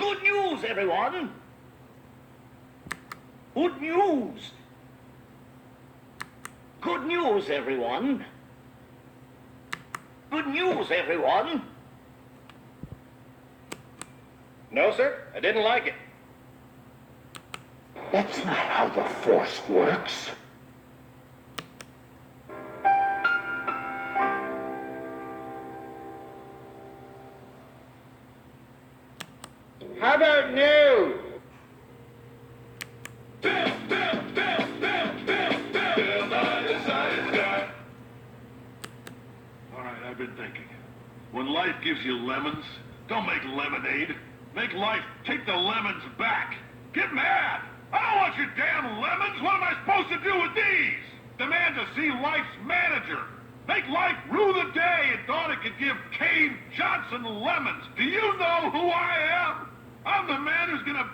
Good news, everyone! Good news! Good news, everyone! Good news, everyone! No, sir, I didn't like it. That's not how the Force works. How about no? All right, I've been thinking. When life gives you lemons, don't make lemonade. Make life take the lemons back. Get mad! I don't want your damn lemons! What am I supposed to do with these? Demand to see life's manager. Make life rue the day it thought it could give Cave Johnson lemons. Do you know who I am? I'm the man who's gonna